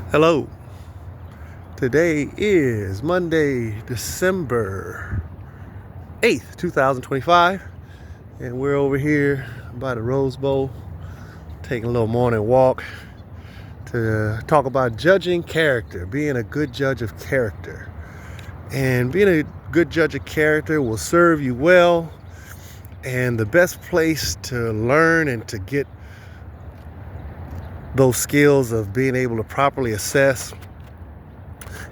Hello. Today is Monday, December 8th, 2025, and we're over here by the Rose Bowl taking a little morning walk to talk about judging character, being a good judge of character. And being a good judge of character will serve you well, and the best place to learn and to get those skills of being able to properly assess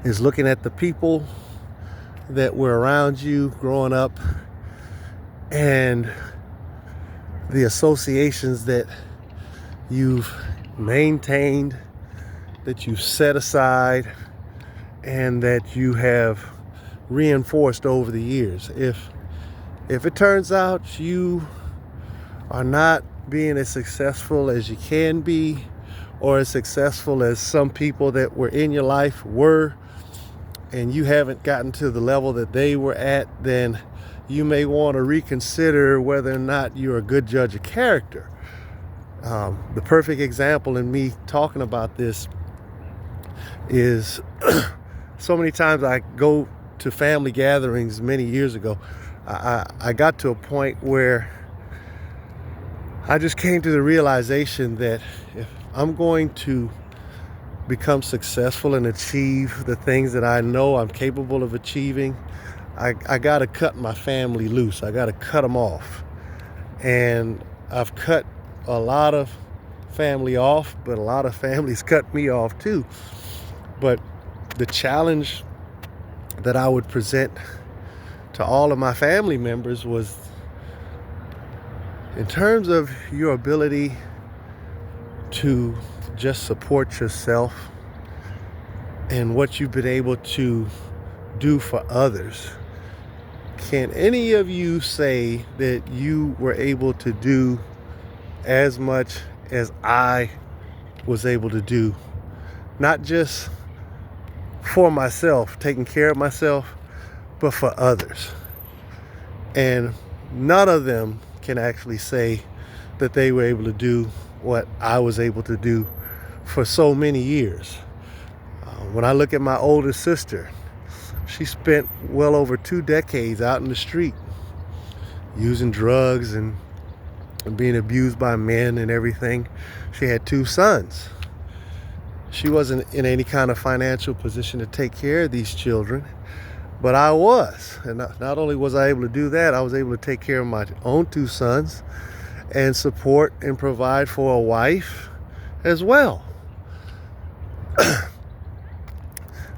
is looking at the people that were around you growing up and the associations that you've maintained, that you've set aside, and that you have reinforced over the years. If it turns out you are not being as successful as you can be, or as successful as some people that were in your life were, and you haven't gotten to the level that they were at, then you may want to reconsider whether or not you're a good judge of character. The perfect example in me talking about this is so many times I go to family gatherings many years ago. I got to a point where I just came to the realization that if I'm going to become successful and achieve the things that I know I'm capable of achieving, I got to cut my family loose. I got to cut them off. And I've cut a lot of family off, but a lot of families cut me off too. But the challenge that I would present to all of my family members was, in terms of your ability to just support yourself and what you've been able to do for others, can any of you say that you were able to do as much as I was able to do? Not just for myself, taking care of myself, but for others. And none of them can actually say that they were able to do what I was able to do for so many years. When I look at my oldest sister, she spent well over 2 decades out in the street using drugs and being abused by men and everything. She had 2 sons. She wasn't in any kind of financial position to take care of these children, but I was. And not only was I able to do that, I was able to take care of my own 2 sons and support and provide for a wife as well.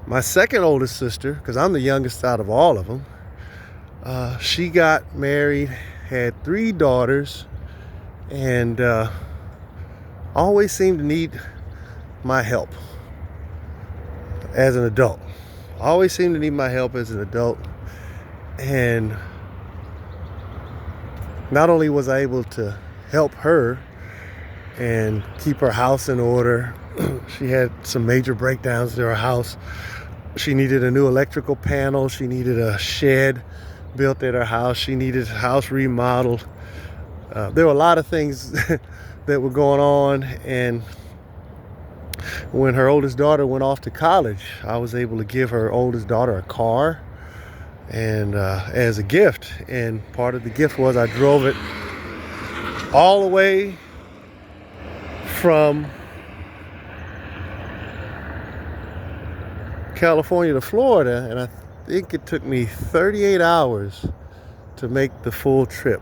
My second oldest sister, because I'm the youngest out of all of them, she got married, had 3 daughters, and always seemed to need my help as an adult. Always seemed to need my help as an adult. And not only was I able to help her and keep her house in order, she had some major breakdowns to her house. She needed a new electrical panel. She needed a shed built at her house. She needed a house remodeled. There were a lot of things that were going on. And when her oldest daughter went off to college, I was able to give her oldest daughter a car and as a gift. And part of the gift was I drove it all the way from California to Florida, and I think it took me 38 hours to make the full trip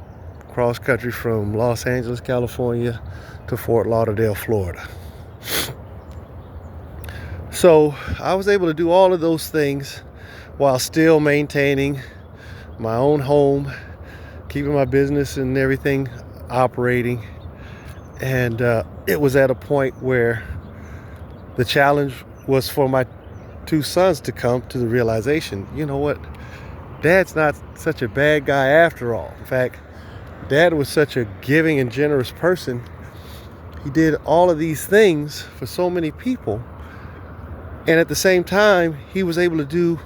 cross country from Los Angeles, California to Fort Lauderdale, Florida. So I was able to do all of those things while still maintaining my own home, keeping my business and everything operating. And it was at a point where the challenge was for my 2 sons to come to the realization, you know what, Dad's not such a bad guy after all. In fact, Dad was such a giving and generous person. He did all of these things for so many people. And at the same time, he was able to do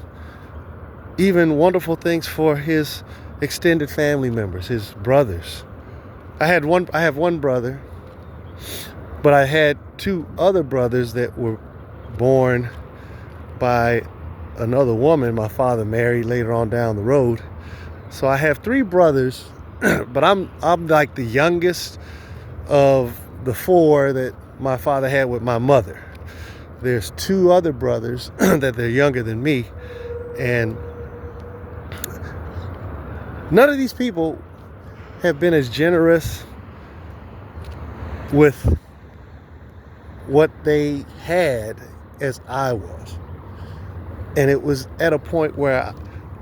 even wonderful things for his extended family members, his brothers. I have one brother, but I had 2 other brothers that were born by another woman my father married later on down the road. So I have 3 brothers, but I'm like the youngest of the 4 that my father had with my mother. There's 2 other brothers that they're younger than me, and none of these people have been as generous with what they had as I was. And it was at a point where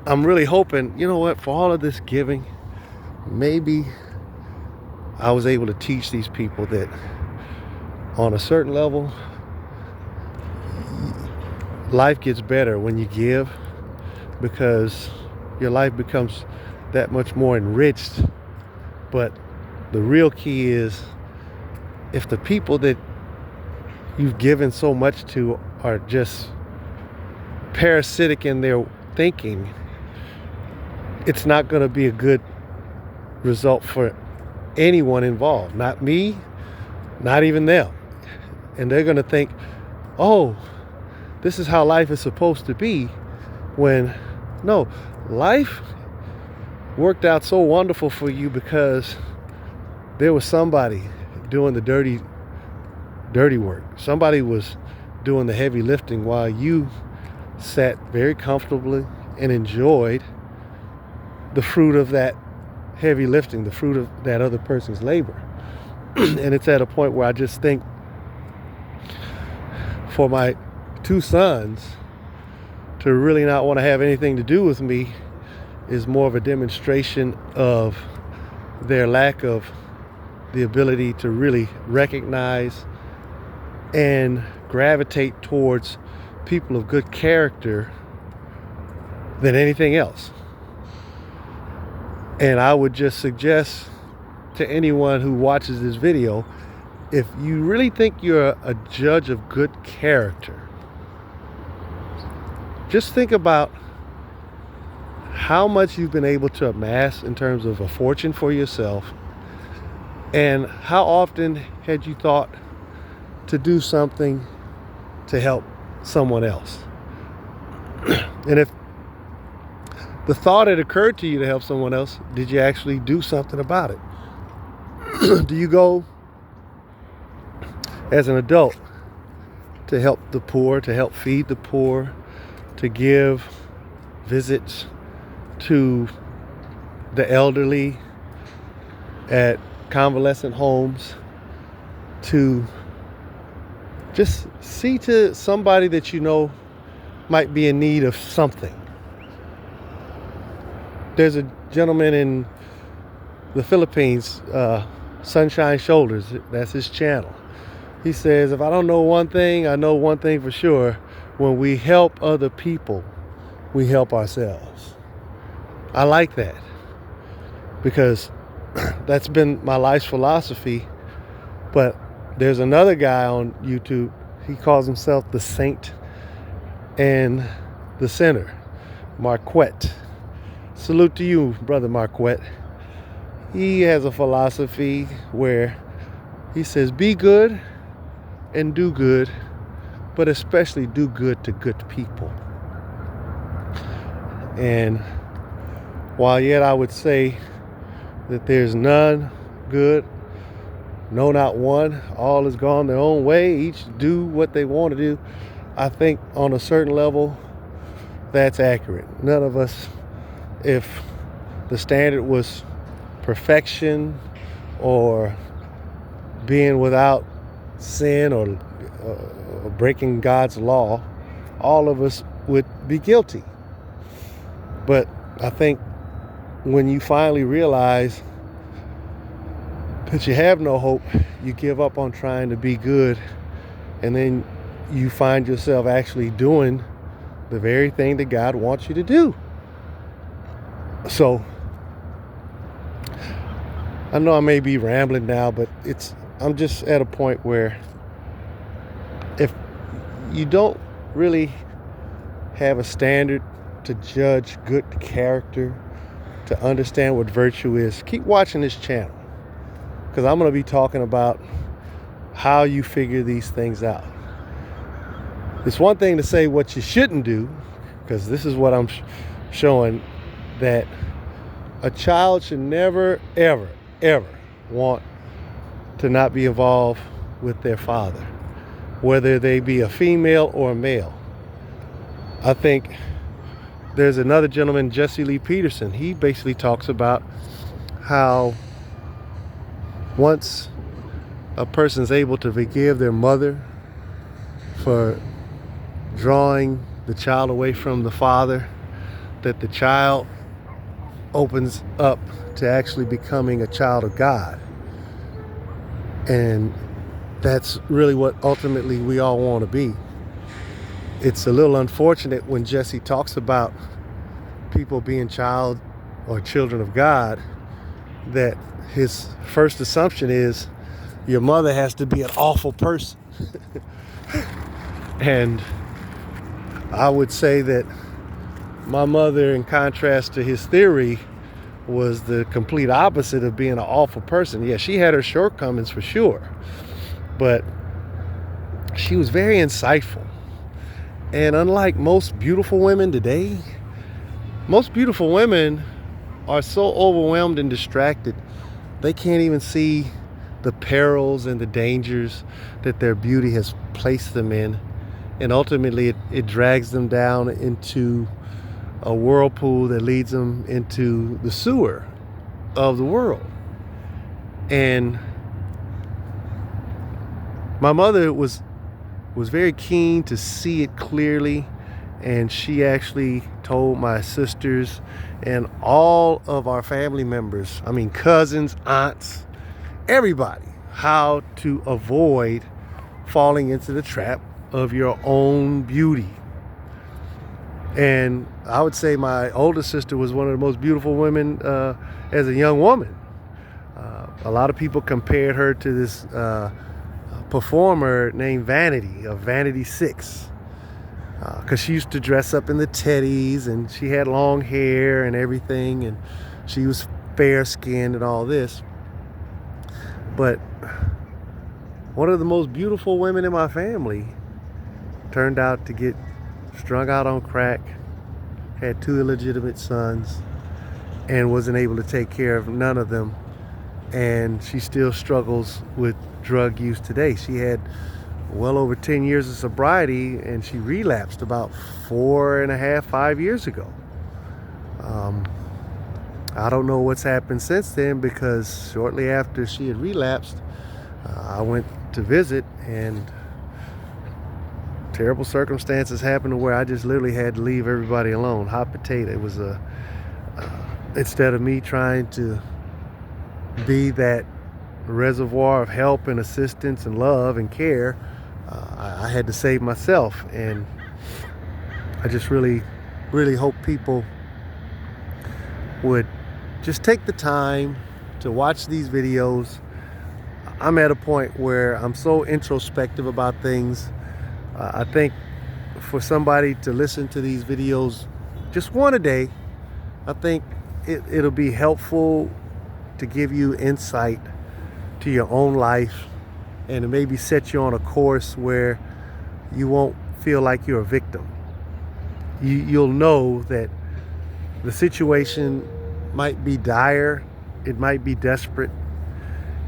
I'm really hoping, you know what, for all of this giving, maybe I was able to teach these people that on a certain level, life gets better when you give, because your life becomes that much more enriched. But the real key is, if the people that you've given so much to are just parasitic in their thinking, it's not going to be a good result for anyone involved. Not me, not even them. And they're going to think, oh, this is how life is supposed to be, when no, life worked out so wonderful for you because there was somebody doing the dirty work. Somebody was doing the heavy lifting while you sat very comfortably and enjoyed the fruit of that heavy lifting, the fruit of that other person's labor. And it's at a point where I just think, for my 2 sons to really not want to have anything to do with me is more of a demonstration of their lack of the ability to really recognize and gravitate towards people of good character than anything else. And I would just suggest to anyone who watches this video, if you really think you're a judge of good character, just think about how much you've been able to amass in terms of a fortune for yourself, and how often had you thought to do something to help someone else. And if the thought had occurred to you to help someone else, did you actually do something about it? Do you go as an adult to help the poor, to help feed the poor, to give visits to the elderly at convalescent homes, to just see to somebody that you know might be in need of something? There's a gentleman in the Philippines, Sunshine Shoulders, that's his channel. He says, if I don't know one thing, I know one thing for sure: when we help other people, we help ourselves. I like that, because that's been my life's philosophy. But there's another guy on YouTube, he calls himself the Saint and the Sinner, Marquette. Salute to you, brother Marquette. He has a philosophy where he says, be good and do good, but especially do good to good people. And while yet I would say that there's none good, no, not one, all has gone their own way, each do what they want to do, I think on a certain level that's accurate. None of us, if the standard was perfection or being without sin or breaking God's law, all of us would be guilty. But I think when you finally realize that you have no hope, you give up on trying to be good, and then you find yourself actually doing the very thing that God wants you to do. So I know I may be rambling now, but I'm just at a point where if you don't really have a standard to judge good character, to understand what virtue is, keep watching this channel, because I'm going to be talking about how you figure these things out. It's one thing to say what you shouldn't do, because this is what I'm showing, that a child should never, ever, ever want to not be involved with their father, whether they be a female or a male. I think there's another gentleman, Jesse Lee Peterson. He basically talks about how once a person's able to forgive their mother for drawing the child away from the father, that the child opens up to actually becoming a child of God. And that's really what ultimately we all want to be. It's a little unfortunate when Jesse talks about people being child or children of God, that his first assumption is your mother has to be an awful person. And I would say that my mother, in contrast to his theory, was the complete opposite of being an awful person. Yeah, she had her shortcomings for sure, but she was very insightful. And unlike most beautiful women today, most beautiful women are so overwhelmed and distracted, they can't even see the perils and the dangers that their beauty has placed them in. And ultimately, it drags them down into a whirlpool that leads them into the sewer of the world. And my mother was very keen to see it clearly, and she actually told my sisters and all of our family members, I mean cousins, aunts, everybody, how to avoid falling into the trap of your own beauty. And I would say my older sister was one of the most beautiful women as a young woman. A lot of people compared her to this performer named Vanity, of Vanity 6, because she used to dress up in the teddies, and she had long hair and everything, and she was fair-skinned and all this. But one of the most beautiful women in my family turned out to get strung out on crack, had 2 illegitimate sons, and wasn't able to take care of none of them. And she still struggles with drug use today. She had well over 10 years of sobriety, and she relapsed about 4.5, 5 years ago. I don't know what's happened since then, because shortly after she had relapsed, I went to visit, and terrible circumstances happened to where I just literally had to leave everybody alone. Hot potato. It was instead of me trying to be that reservoir of help and assistance and love and care, I had to save myself. And I just really hope people would just take the time to watch these videos. I'm at a point where I'm so introspective about things. I think for somebody to listen to these videos just one a day, I think it'll be helpful to give you insight to your own life, and to maybe set you on a course where you won't feel like you're a victim. You'll know that the situation might be dire, it might be desperate,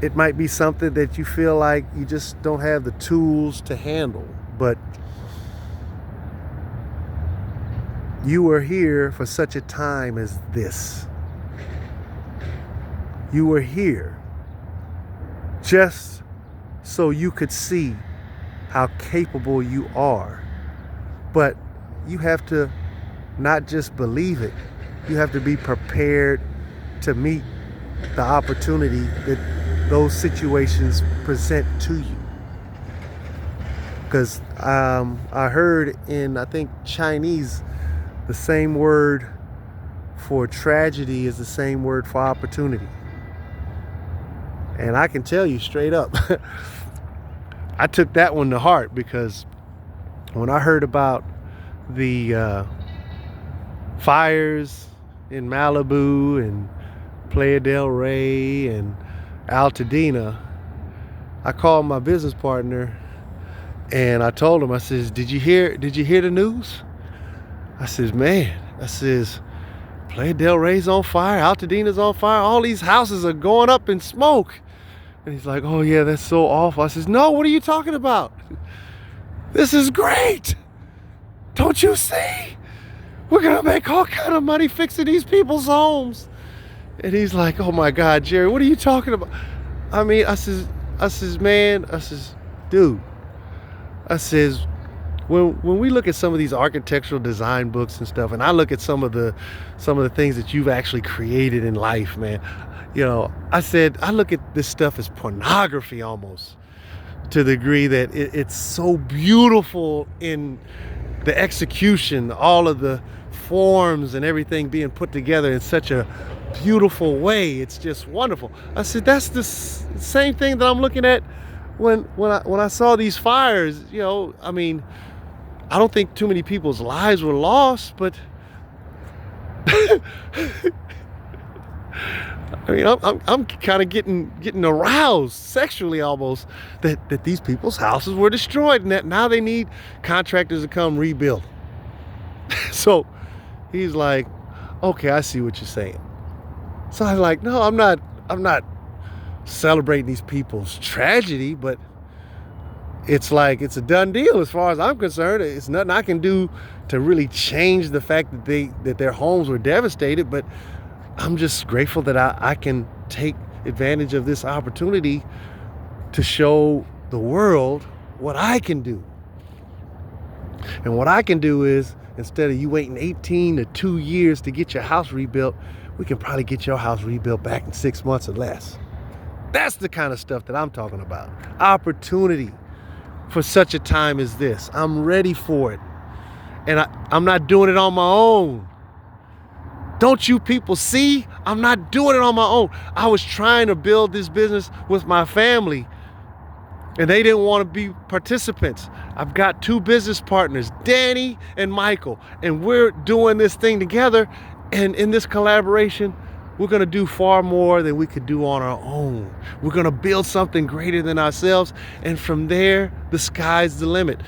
it might be something that you feel like you just don't have the tools to handle, but you were here for such a time as this. You were here just so you could see how capable you are. But you have to not just believe it, you have to be prepared to meet the opportunity that those situations present to you. Because I heard in, I think, Chinese, the same word for tragedy is the same word for opportunity. And I can tell you straight up, I took that one to heart, because when I heard about the fires in Malibu and Playa del Rey and Altadena, I called my business partner, And I told him, I says, did you hear the news? I says, man, I says, Playa del Rey's on fire, Altadena's on fire, all these houses are going up in smoke. And he's like, oh yeah, that's so awful. I says, no, what are you talking about? This is great. Don't you see? We're gonna make all kind of money fixing these people's homes. And he's like, oh my God, Jerry, what are you talking about? I mean, I says, man, I says, dude, I says, when we look at some of these architectural design books and stuff, and I look at some of the things that you've actually created in life, man, you know, I said, I look at this stuff as pornography almost, to the degree that it's so beautiful in the execution, all of the forms and everything being put together in such a beautiful way. It's just wonderful. I said, that's the same thing that I'm looking at when I saw these fires. You know, I mean, I don't think too many people's lives were lost, but I mean, I'm kind of getting aroused sexually almost that these people's houses were destroyed and that now they need contractors to come rebuild. So he's like, okay, I see what you're saying. So I'm like, no, I'm not celebrating these people's tragedy, but it's like, it's a done deal as far as I'm concerned. It's nothing I can do to really change the fact that their homes were devastated, but I'm just grateful that I can take advantage of this opportunity to show the world what I can do. And what I can do is, instead of you waiting 18 to 2 years to get your house rebuilt, we can probably get your house rebuilt back in 6 months or less. That's the kind of stuff that I'm talking about. Opportunity for such a time as this. I'm ready for it. And I'm not doing it on my own. Don't you people see? I'm not doing it on my own. I was trying to build this business with my family, and they didn't want to be participants. I've got 2 business partners, Danny and Michael, and we're doing this thing together. And in this collaboration, we're going to do far more than we could do on our own. We're going to build something greater than ourselves. And from there, the sky's the limit.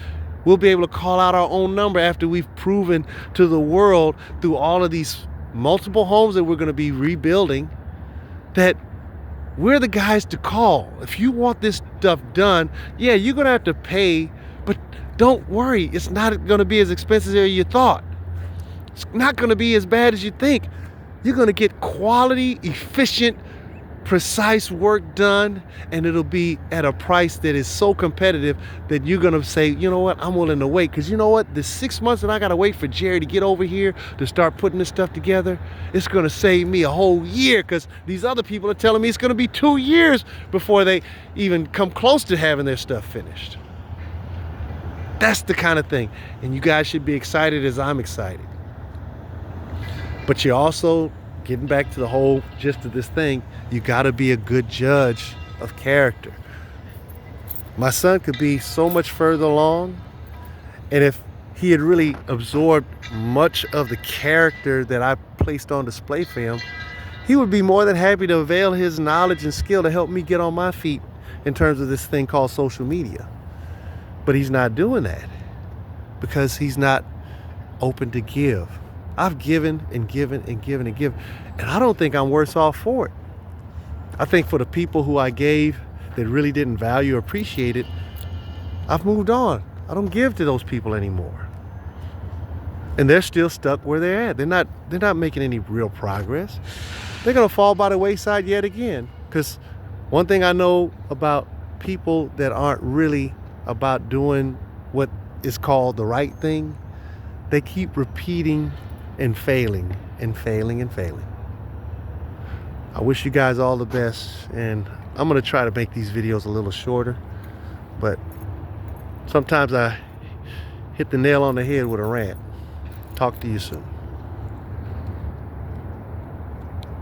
We'll be able to call out our own number after we've proven to the world through all of these multiple homes that we're going to be rebuilding that we're the guys to call. If you want this stuff done, yeah, you're going to have to pay, but don't worry. It's not going to be as expensive as you thought. It's not going to be as bad as you think. You're going to get quality, efficient, precise work done, and it'll be at a price that is so competitive that you're going to say, you know what, I'm willing to wait. Because you know what, the 6 months that I got to wait for Jerry to get over here to start putting this stuff together, it's going to save me a whole year, because these other people are telling me it's going to be 2 years before they even come close to having their stuff finished. That's the kind of thing. And you guys should be excited as I'm excited. But you're also, getting back to the whole gist of this thing, you got to be a good judge of character. My son could be so much further along, and if he had really absorbed much of the character that I placed on display for him, he would be more than happy to avail his knowledge and skill to help me get on my feet in terms of this thing called social media. But he's not doing that because he's not open to give. I've given and given and given and given, and I don't think I'm worse off for it. I think for the people who I gave that really didn't value or appreciate it, I've moved on. I don't give to those people anymore. And they're still stuck where they're at. They're not making any real progress. They're gonna fall by the wayside yet again. Because one thing I know about people that aren't really about doing what is called the right thing, they keep repeating and failing and failing and failing. I wish you guys all the best, and I'm going to try to make these videos a little shorter, but sometimes I hit the nail on the head with a rant. Talk to you soon.